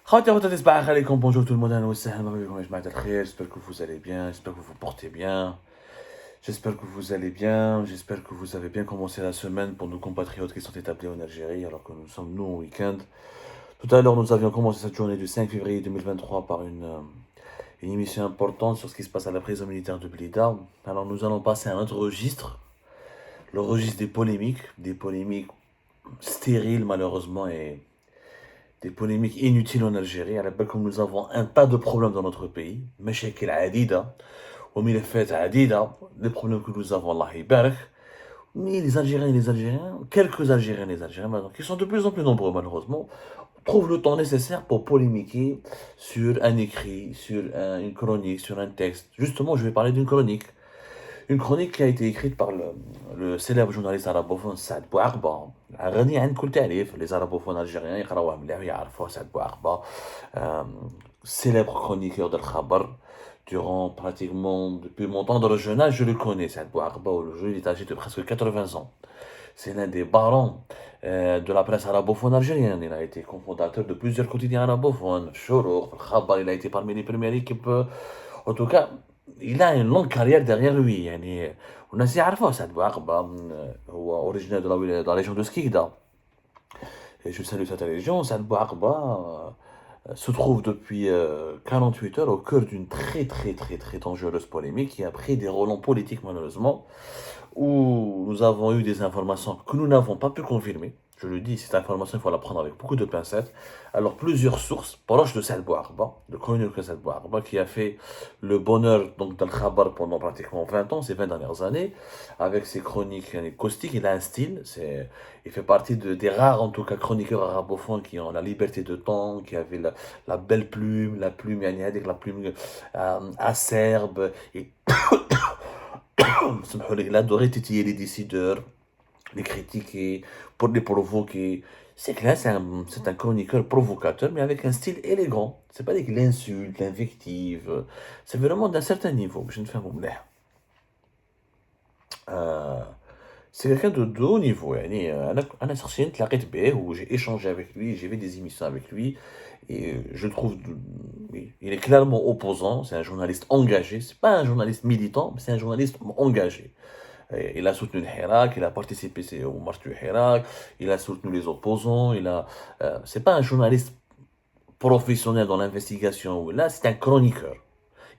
Bonjour tout le monde, j'espère que vous allez bien, j'espère que vous vous portez bien, j'espère que vous allez bien, j'espère que vous avez bien commencé la semaine pour nos compatriotes qui sont établis en Algérie alors que nous sommes nous au week-end. Tout à l'heure, nous avions commencé cette journée du 5 février 2023 par une émission importante sur ce qui se passe à la prison militaire de Blida. Alors nous allons passer à un autre registre, le registre des polémiques stériles malheureusement et des polémiques inutiles en Algérie. À la base, comme nous avons un tas de problèmes dans notre pays, مشاكل عديدة وملفات عديدة, des problèmes que nous avons, Allah يبارك. Mais les Algériens et les Algériens, quelques Algériens et les Algériens maintenant, qui sont de plus en plus nombreux malheureusement, trouvent le temps nécessaire pour polémiquer sur un écrit, sur une chronique, sur un texte. Justement, je vais parler d'une chronique. Une chronique qui a été écrite par le célèbre journaliste arabophone Saad Bouarba. غني عن كل تعريف, les arabophones algériens يقراوها مليح ويعرفوا Saad Bouarba, célèbre chroniqueur de Khabar. Durant pratiquement, depuis mon temps de jeune âge, je le connais, Saad Bouarba. Aujourd'hui, il est âgé de presque 80 ans. C'est l'un des barons de la presse arabophone algérienne. Il a été cofondateur de plusieurs quotidiens arabophones. Chourouk, Khabar, il a été parmi les premières équipes. En tout cas, il a une longue carrière derrière lui. يعني والناس يعرفوه سعد بوعقبة. هو originaire de la région de Skikda. Et je salue cette région. Saad Bouarba se trouve depuis 48 heures au cœur d'une très très très très dangereuse polémique qui a pris des relents politiques malheureusement, où nous avons eu des informations que nous n'avons pas pu confirmer. Je le dis, cette information, il faut la prendre avec beaucoup de pincettes. Alors, plusieurs sources proches de Saad Bouarba, de chroniqueur Saad Bouarba, qui a fait le bonheur donc d'Al-Khabar pendant pratiquement 20 ans, ces 20 dernières années, avec ses chroniques caustiques. Il a un style, il fait partie des rares, en tout cas, chroniqueurs arabophones qui ont la liberté de temps, qui avaient la belle plume, la plume, la plume acerbe, et il adorait titiller les décideurs, les critiquer, pour les provoquer. C'est que là, c'est un chroniqueur provocateur, mais avec un style élégant. C'est pas avec l'insulte, l'invective. C'est vraiment d'un certain niveau. Je ne fais pas. C'est quelqu'un de haut niveau. يعني أنا شخصيا تلاقيت به وجي échangé avec lui, j'ai fait des émissions avec lui, et je trouve oui, il est clairement opposant. C'est un journaliste engagé. C'est pas un journaliste militant, mais c'est un journaliste engagé. Et il a soutenu le Hirak, il a participé au marche du Hirak, il a soutenu les opposants. C'est pas un journaliste professionnel dans l'investigation. Là, c'est un chroniqueur.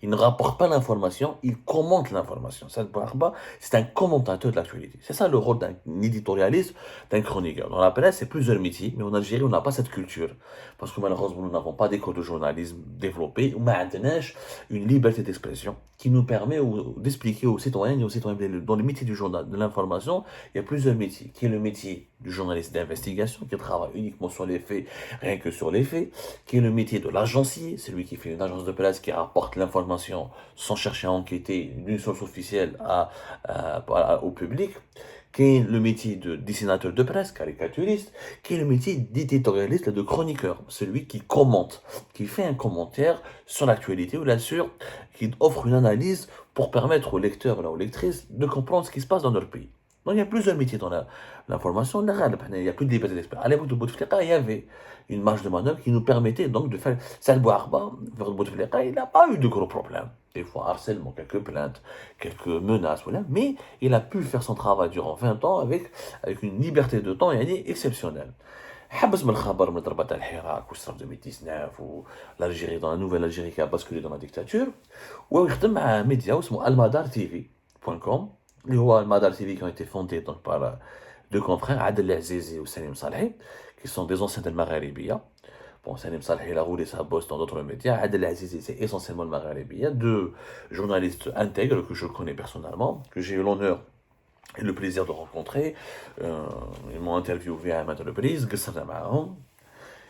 Il ne rapporte pas l'information, il commente l'information. Saad Bouarba, c'est un commentateur de l'actualité. C'est ça le rôle d'un éditorialiste, d'un chroniqueur. Dans la presse, c'est plusieurs métiers, mais en Algérie, on n'a pas cette culture. Parce que malheureusement, nous n'avons pas d'école de journalisme développée, ou une liberté d'expression qui nous permet d'expliquer aux citoyens et aux citoyens, dans le métier du journal, de l'information, il y a plusieurs métiers. Qui est le métier du journaliste d'investigation, qui travaille uniquement sur les faits, rien que sur les faits. Qui est le métier de l'agencier, c'est lui qui fait une agence de presse qui rapporte l'information sans chercher à enquêter d'une source officielle au public. Qui est le métier de dessinateur de presse, caricaturiste. Qui est le métier d'éditorialiste, de chroniqueur, celui qui commente, qui fait un commentaire sur l'actualité ou là sur, qui offre une analyse pour permettre aux lecteurs ou aux lectrices de comprendre ce qui se passe dans leur pays. Donc il y a plusieurs métiers dans l'information. Il n'y a plus de liberté d'expression. À l'époque de Bouteflika, il y avait une marge de manœuvre qui nous permettait donc de faire. Saad Bouarba, vers Bouteflika, il n'a pas eu de gros problèmes. Des fois harcèlement, quelques plaintes, quelques menaces, voilà. Mais il a pu faire son travail durant 20 ans avec une liberté de temps exceptionnelle. حبس من الخبر من ضربات الحراك والصرف 2019 والالجيري dans la nouvelle Algérie qui a basculé dans la dictature, ويخدم مع ميديا اسمه المدار تي في .com, اللي هو المدار تي في qui ont été fondés donc par deux confrères, Adel Azizi et Salim Salhi, qui sont des anciens de Maghrébia. Bon, Salim Salhi, il a roulé sa bosse dans d'autres médias. Adel Azizi, c'est essentiellement le Maghrébia. Deux journalistes intègres que je connais personnellement, que j'ai eu l'honneur et le plaisir de rencontrer. Ils m'ont interviewé à maintes reprises. قصرنا معاهم.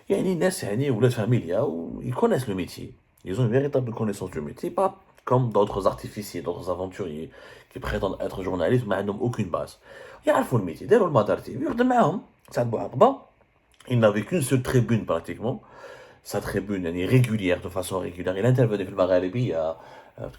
يعني الناس يعني ولاد فاميليا, ils connaissent le métier. Ils ont une véritable connaissance du métier, pas comme d'autres artificiers, d'autres aventuriers qui prétendent être journalistes mais n'ont aucune base. يعرفوا الميتي, داروا المدار تي في يخدم معاهم. سعد بوعقبة, il n'avait qu'une seule tribune pratiquement. Sa tribune يعني régulière, de façon régulière. Il intervenait في المغاربي, à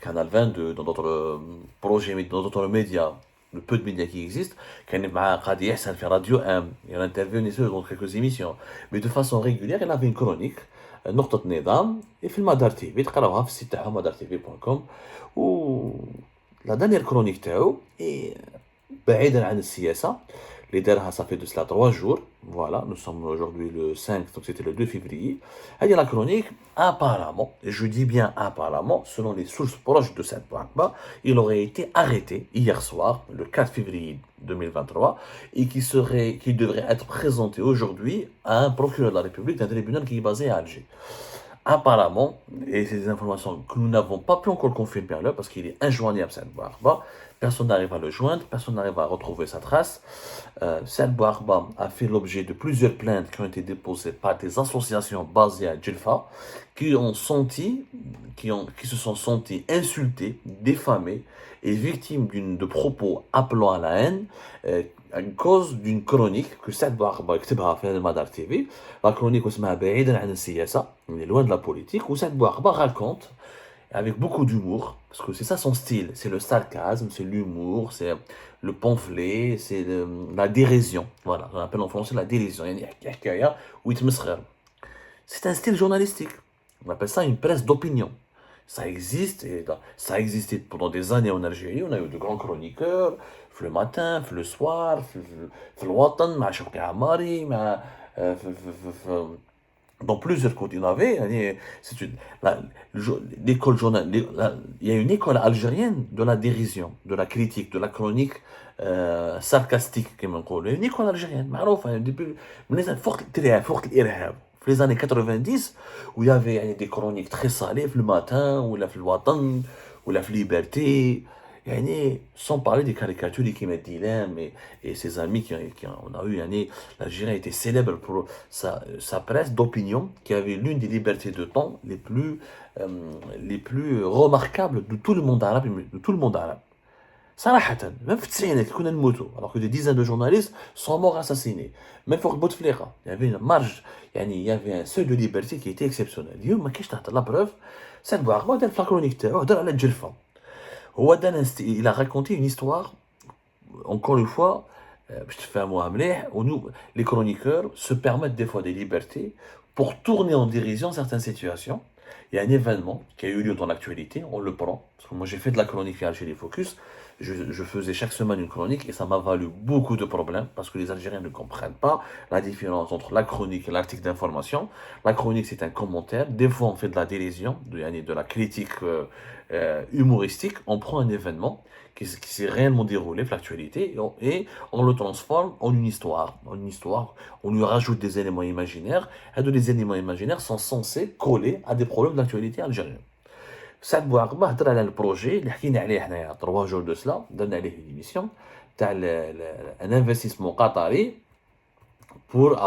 Canal 22, dans d'autres projets, dans d'autres médias, le peu de médias qui existent. كان مع قاضي يحسن في راديو ام, il intervenait dans quelques émissions, mais de façon régulière. Il avait une chronique نقطة نظام في المدار تيفي، تقراوها في السيت تاعهم مدار تيفي بوان كوم. و لا دانيير كرونيك تاعو بعيدا عن السياسة اللي دارها صافي دو سلا 3 جور. فوالا نو سوم اجوردي لو 5 دونك سيتي لو 2 février. هذه لا كرونيك apparemment, et je dis bien apparemment, selon les sources proches de cette banque, il aurait été arrêté hier soir, le 4 février 2023, et qui devrait être présenté aujourd'hui à un procureur de la République d'un tribunal qui est basé à Alger. Apparemment, et c'est des informations que nous n'avons pas pu encore confirmer à l'heure parce qu'il est injoignable, Saad Bouarba, personne n'arrive à le joindre, personne n'arrive à retrouver sa trace. Saad Bouarba a fait l'objet de plusieurs plaintes qui ont été déposées par des associations basées à Djelfa, qui se sont sentis insultés, diffamés et victimes de propos appelant à la haine, à cause d'une chronique que Saad Bouarba écrivait في المدار TV. La chronique اسمها بعيدا عن السياسة, on est loin de la politique, où Saad Bouarba raconte avec beaucoup d'humour, parce que c'est ça son style, c'est le sarcasme, c'est l'humour, c'est le pamphlet, c'est la dérision. Voilà, on appelle en français la dérision. C'est un style journalistique. On appelle ça une presse d'opinion. Ça existe, et ça a existé pendant des années en Algérie. On a eu de grands chroniqueurs, le matin, le soir, le Watan, مع شوقي عماري, dans plusieurs côtés. L'école journal, il y a une école algérienne de la dérision, de la critique, de la chronique sarcastique, comme on dit. Une école algérienne, معروفة depuis فوق الإرهاب. في les années 90, où il y avait des chroniques très salées, le matin, ou la Watan, ou la Liberté, sans parler des caricatures d'Ikim Dilem et ses amis on a eu, l'Algérie a été célèbre pour sa presse d'opinion, qui avait l'une des libertés de temps les plus remarquables de tout le monde arabe, صراحة même في التسعينات كنا نموتوا alors que des dizaines de journalistes sont morts assassinés. Même فوق بوتفليقة il y avait une marge, il y avait un seuil de liberté qui était exceptionnel. اليوم ما كاينش تحت. La preuve, Saad Bouarba دار في لا كرونيك تاعو هضر على الجلفة. Il a raconté une histoire, encore une fois, où les chroniqueurs se permettent des fois des libertés pour tourner en dérision certaines situations. Il y a un événement qui a eu lieu dans l'actualité, on le prend. Parce que moi j'ai fait de la chronique à Algérie Focus, je faisais chaque semaine une chronique et ça m'a valu beaucoup de problèmes parce que les Algériens ne comprennent pas la différence entre la chronique et l'article d'information. La chronique c'est un commentaire, des fois on fait de la dérision, de la critique humoristique, on prend un événement qui s'est réellement déroulé, l'actualité, et on le transforme en une histoire. On lui rajoute des éléments imaginaires, et les éléments imaginaires sont censés coller à des problèmes d'actualité algérienne. Saad Bouarba هضر على البروجي اللي حكينا عليه حنايا 3 جور دو سلا, درنا عليه une émission تاع un investissement qatari pour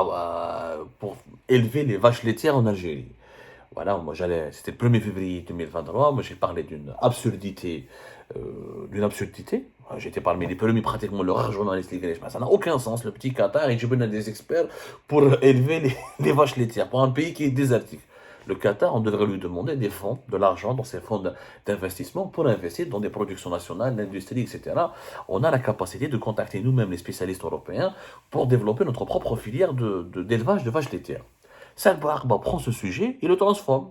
élever les vaches laitières en Algérie. Voilà, c'était le 1er février 2023, moi j'ai parlé d'une absurdité. J'étais parmi les premiers pratiquement le rare journaliste libanais. Ça n'a aucun sens, le petit Qatar, et j'ai besoin des experts pour élever les vaches laitières, pour un pays qui est désertique. Le Qatar, on devrait lui demander des fonds, de l'argent dans ses fonds d'investissement pour investir dans des productions nationales, l'industrie, etc. On a la capacité de contacter nous-mêmes les spécialistes européens pour développer notre propre filière d'élevage de vaches laitières. Saad Bouarba prend ce sujet et le transforme.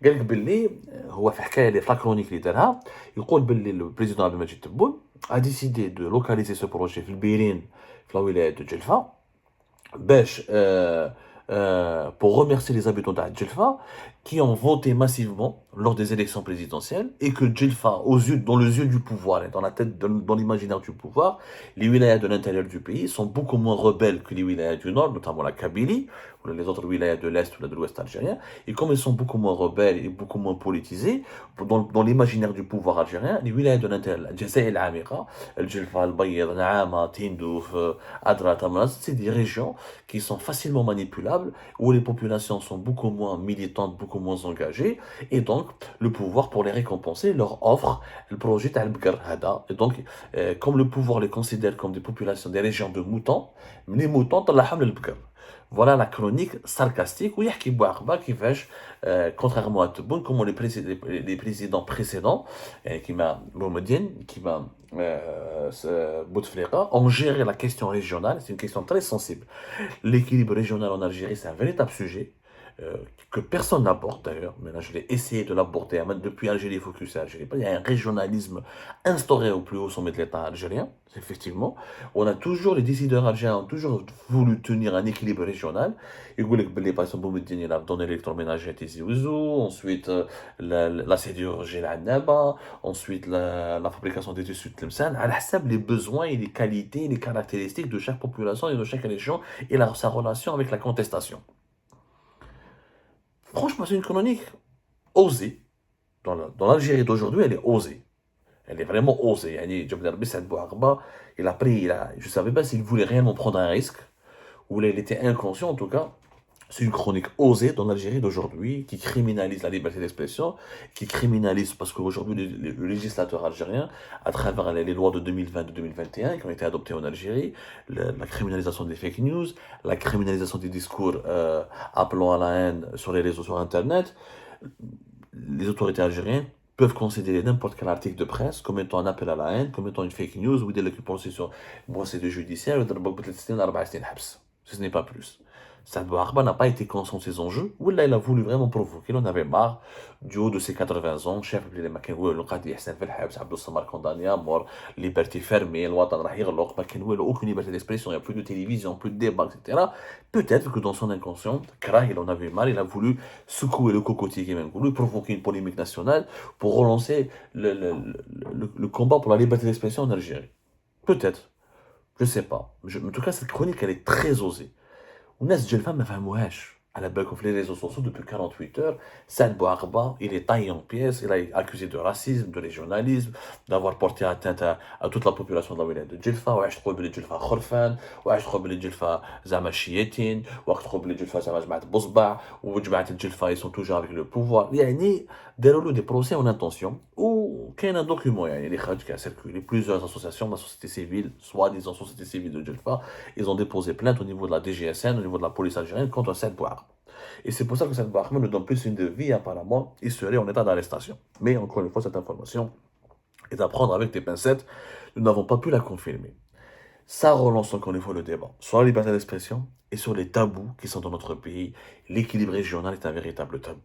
قال لك باللي هو في حكايه اللي في لا كرونيك اللي دارها يقول باللي البريزيدون عبد المجيد تبون a décidé de localiser ce projet في البيرين في la ولايه de Djelfa باش pour remercier les habitants de Djelfa qui ont voté massivement lors des élections présidentielles et que Djelfa, dans les yeux du pouvoir et dans la tête, dans l'imaginaire du pouvoir, les wilayas de l'intérieur du pays sont beaucoup moins rebelles que les wilayas du nord, notamment la Kabylie, ou les autres wilayas de l'est ou de l'ouest algérien. Et comme ils sont beaucoup moins rebelles et beaucoup moins politisés, dans l'imaginaire du pouvoir algérien, les wilayas de l'intérieur, Jazaï el-Amira, Djelfa, Al-Bayed, Naama, Tindouf, Adra, Tamraz, c'est des régions qui sont facilement manipulables, où les populations sont beaucoup moins militantes, beaucoup moins engagées, et donc le pouvoir, pour les récompenser, leur offre le projet Al-Bqar Hada. Et donc, comme le pouvoir les considère comme des populations, des régions de moutons, les moutons, Talaham al-Bqar. Voilà la chronique sarcastique où Yahki Bouarba qui fait, contrairement à Tebboune, comme les présidents précédents, qui m'a Bouteflika, ont géré la question régionale. C'est une question très sensible. L'équilibre régional en Algérie, c'est un véritable sujet. euh, que personne n'aborde d'ailleurs, mais là je l'ai essayé de l'aborder hein, depuis Algérie Focus et Algérie. Il y a un régionalisme instauré au plus haut sommet de l'État algérien, effectivement. On a toujours, les décideurs algériens ont toujours voulu tenir un équilibre régional. Ils voulaient que par exemple, Boumediene, il a donné l'électroménager à Tizi Ouzou, ensuite la sidérurgie à Annaba, ensuite la fabrication des tissus de Tlemcen, à la les besoins et les qualités et les caractéristiques de chaque population et de chaque région et sa relation avec la contestation. Franchement, c'est une chronique osée. Dans l'Algérie d'aujourd'hui, elle est osée. Elle est vraiment osée. Yani, Djabel Saad Bouarba, je ne savais pas s'il voulait réellement prendre un risque, ou il était inconscient en tout cas. C'est une chronique osée dans l'Algérie d'aujourd'hui, qui criminalise la liberté d'expression, qui criminalise, parce qu'aujourd'hui, le législateur algérien, à travers les lois de 2020-2021 qui ont été adoptées en Algérie, la criminalisation des fake news, la criminalisation des discours appelant à la haine sur les réseaux, sur Internet, les autorités algériennes peuvent considérer n'importe quel article de presse comme étant un appel à la haine, comme étant une fake news, ou des procédures judiciaires, si ce n'est pas plus. Saad Bouarba n'a pas été conscient de ces enjeux, ou là il a voulu vraiment provoquer, il en avait marre, du haut de ses 80 ans, chef de l'Emakenoué, le Qadi Hassan Felhabs, Abdou Samar condamné à mort, liberté fermée, le Watan Rahir, l'Emakenoué, aucune liberté d'expression, il n'y a plus de télévision, plus de débat, etc. Peut-être que dans son inconscient, Krah, il en avait marre, il a voulu secouer le cocotier qui même voulu provoquer une polémique nationale pour relancer le combat pour la liberté d'expression en Algérie. Peut-être, je ne sais pas. En tout cas, cette chronique, elle est très osée. والناس جلفان ما فهموهاش على بالكم في les réseaux sociaux depuis 48 heures. Saad Bouarba, il est taillé en pièces, il est accusé de racisme, de régionalisme, d'avoir porté atteinte à toute la population de la wilaya de Djelfa, واش تقول بلي Djelfa خرفان, واش تقول بلي Djelfa زعما شياتين, واش تقول بلي Djelfa زعما جماعة بوصبع, وجماعة Djelfa ils sont toujours avec le pouvoir. يعني داروا له des procès en intention, وكاين un document يعني اللي خرج qui a circulé, plusieurs associations de la société civile, soi-disant société civile de Djelfa, ils ont déposé plainte au niveau de la DGSN, au niveau de la police algérienne contre Saad Bouarba. Et c'est pour ça que Saad Bouarba ne donne plus signe de vie, apparemment, il serait en état d'arrestation. Mais encore une fois, cette information est à prendre avec des pincettes, nous n'avons pas pu la confirmer. Ça relance encore une fois le débat sur la liberté d'expression et sur les tabous qui sont dans notre pays. L'équilibre régional est un véritable tabou.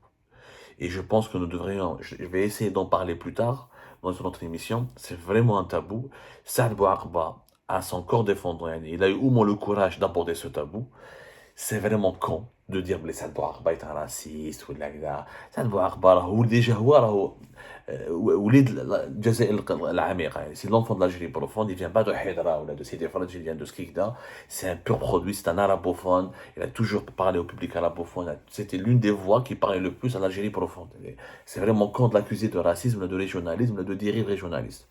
Et je pense que nous devrions, je vais essayer d'en parler plus tard dans notre émission, c'est vraiment un tabou. Saad Bouarba a son corps défendant, il a eu au moins le courage d'aborder ce tabou. C'est vraiment con de dire que Saad Bouarba est un raciste ou de là. Saad Bouarba راهو déjà هو راهو وليد الجزائر العميقة. C'est l'enfant de l'Algérie profonde, il vient pas de Hydra ou de Sidi Faraj, il vient de Skikda. C'est un pur produit, c'est un arabophone. Il a toujours parlé au public arabophone. C'était l'une des voix qui parlait le plus à l'Algérie profonde. C'est vraiment con de l'accuser de racisme, de régionalisme, de dérive régionaliste.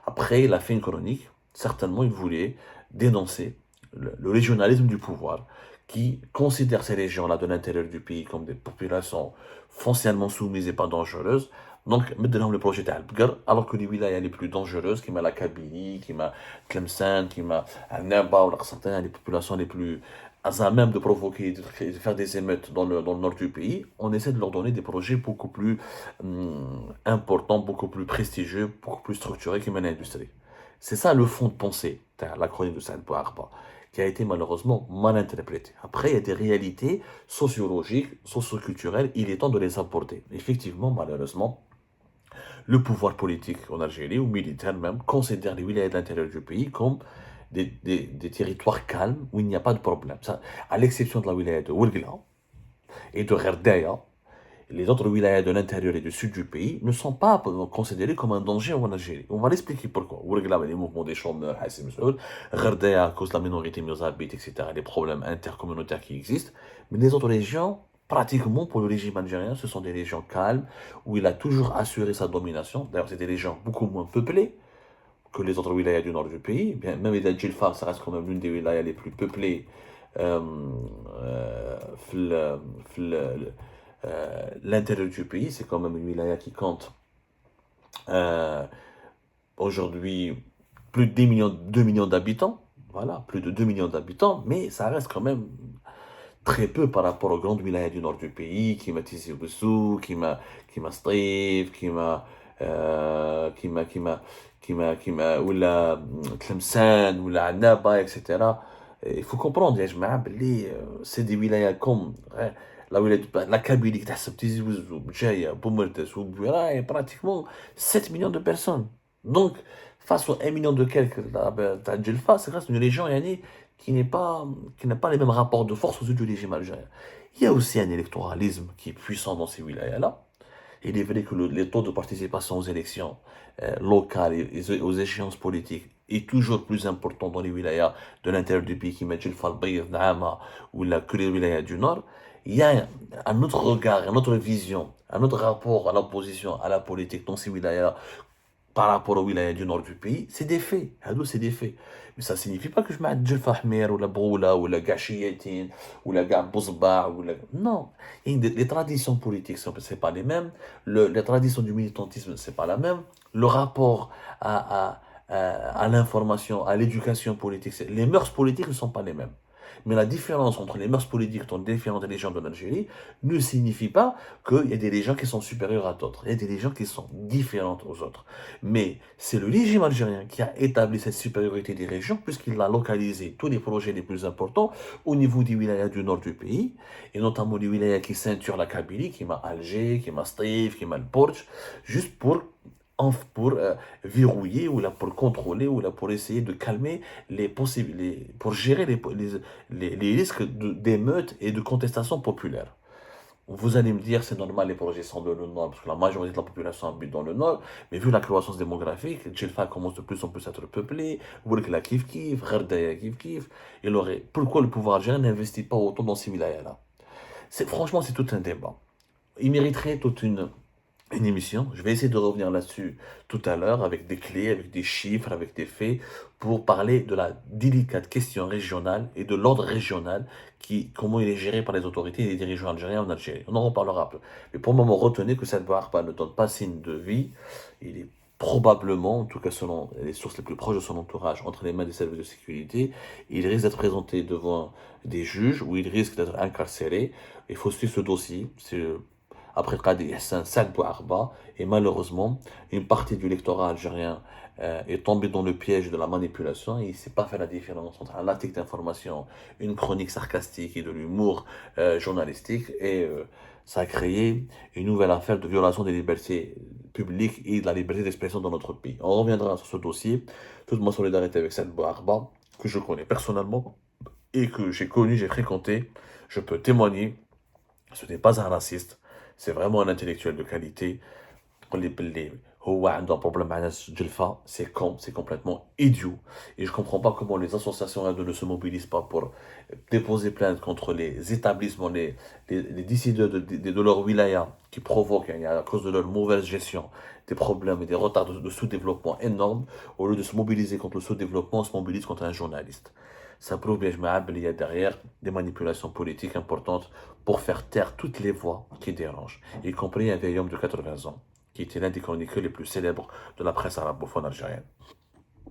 Après, il a fait une chronique. Certainement, il voulait dénoncer le régionalisme du pouvoir, qui considère ces régions-là de l'intérieur du pays comme des populations foncièrement soumises et pas dangereuses. Donc, maintenant, le projet d'Al-Bgar, alors que les wilayas les plus dangereuses, qui m'a la Kabylie, qui m'a Tlemcen, qui m'a Annaba, ou les populations les plus à même de provoquer, de faire des émeutes dans le nord du pays, on essaie de leur donner des projets beaucoup plus importants, beaucoup plus prestigieux, beaucoup plus structurés qui mènent l'industrie. C'est ça le fond de pensée de la chronique de Saad Bouarba, qui a été malheureusement mal interprétée. Après, il y a des réalités sociologiques, socioculturelles, il est temps de les aborder. Effectivement, malheureusement, le pouvoir politique en Algérie, ou militaire même, considère les wilayas de l'intérieur du pays comme des territoires calmes où il n'y a pas de problème. Ça, à l'exception de la wilaya de Ouergla et de Gherdaya, les autres wilayas de l'intérieur et du sud du pays ne sont pas considérés comme un danger en Algérie. On va l'expliquer pourquoi. Ouergla, les mouvements des chômeurs, Hassim Soud, Gherdaya, à cause de la minorité mozabite, etc., les problèmes intercommunautaires qui existent. Mais les autres régions, pratiquement pour le régime algérien, ce sont des régions calmes où il a toujours assuré sa domination. D'ailleurs, c'est des régions beaucoup moins peuplées que les autres wilayas du nord du pays. Bien, même les Djelfa, ça reste quand même l'une des wilayas les plus peuplées l'intérieur du pays. C'est quand même une wilaya qui compte aujourd'hui plus de 2 millions d'habitants. Voilà, plus de 2 millions d'habitants, mais ça reste quand même très peu par rapport aux grandes wilayas du nord du pays, qui m'a Tizi Ouzou, qui m'a Strif, ou la Tlemcen, ou la Annaba, etc. Il faut comprendre, c'est des wilayas comme la la Kabylie qui تحسب Tizi Ouzou, Bdjaïa, Boumertes ou Bouira, et pratiquement 7 millions de personnes. Donc, face aux 1 million de quelques, t'as Djelfa, c'est grâce à une région yani, qui n'a pas les mêmes rapports de force aux yeux du régime algérien. Il y a aussi un électoralisme qui est puissant dans ces wilayas-là. Il est vrai que les taux de participation aux élections locales et aux échéances politiques est toujours plus important dans les wilayas de l'intérieur du pays qui mettent le Falbayr, Naama ou que les wilayas du Nord. Il y a un autre regard, une autre vision, un autre rapport à l'opposition, à la politique dans ces wilayas par rapport aux wilayas du nord du pays, c'est des faits. Hadou, c'est des faits. Mais ça ne signifie pas que je mets Djelfa Hmer ou la Broula ou la Gachiyatin ou la Bouzba ou la... Non. Les traditions politiques, ce n'est pas les mêmes. Les traditions du militantisme, ce n'est pas la même. Le rapport à l'information, à l'éducation politique, les mœurs politiques ne sont pas les mêmes. Mais la différence entre les mœurs politiques dans différentes régions de l'Algérie ne signifie pas qu'il y a des régions qui sont supérieures à d'autres. Il y a des régions qui sont différentes aux autres. Mais c'est le régime algérien qui a établi cette supériorité des régions puisqu'il a localisé tous les projets les plus importants au niveau des wilayas du nord du pays, et notamment les wilayas qui ceinturent la Kabylie, qui m'a Alger, qui m'a Stif, qui m'a le Porch, juste pour verrouiller ou là pour contrôler ou là pour essayer de calmer pour gérer les risques d'émeutes et de contestations populaires. Vous allez me dire, c'est normal, les projets sont dans le nord, parce que la majorité de la population habite dans le nord, mais vu la croissance démographique, Djelfa commence de plus en plus à être peuplé, Ouelkla kif kif, Gherdaya kif kif, pourquoi le pouvoir algérien n'investit pas autant dans ces wilayas-là? Franchement, c'est tout un débat. Il mériterait toute une émission. Je vais essayer de revenir là-dessus tout à l'heure avec des clés, avec des chiffres, avec des faits, pour parler de la délicate question régionale et de l'ordre régional, comment il est géré par les autorités et les dirigeants algériens en Algérie. On en reparlera plus. Mais pour le moment, retenez que Saad Bouarqa ne donne pas signe de vie. Il est probablement, en tout cas selon les sources les plus proches de son entourage, entre les mains des services de sécurité. Il risque d'être présenté devant des juges ou il risque d'être incarcéré. Il faut suivre ce dossier. Après Qadi Hassan Saad Bouarqa, et malheureusement, une partie du lectorat algérien est tombée dans le piège de la manipulation. Il ne sait pas faire la différence entre un article d'information, une chronique sarcastique et de l'humour journalistique, et ça a créé une nouvelle affaire de violation des libertés publiques et de la liberté d'expression dans notre pays. On reviendra sur ce dossier. Toute ma solidarité avec Saad Bouarqa, que je connais personnellement et que j'ai connu, j'ai fréquenté. Je peux témoigner, ce n'est pas un raciste. C'est vraiment un intellectuel de qualité. هو عنده un problème مع ناس جلفة, c'est complètement idiot. Et je ne comprends pas comment les associations ne se mobilisent pas pour déposer plainte contre les établissements, les décideurs de leur wilaya qui provoquent, à cause de leur mauvaise gestion, des problèmes et des retards de sous-développement énormes. Au lieu de se mobiliser contre le sous-développement, on se mobilise contre un journaliste. Ça prouve bien qu'il y a derrière des manipulations politiques importantes pour faire taire toutes les voix qui dérangent, y compris un vieil homme de 80 ans, qui était l'un des chroniqueurs les plus célèbres de la presse arabophone algérienne.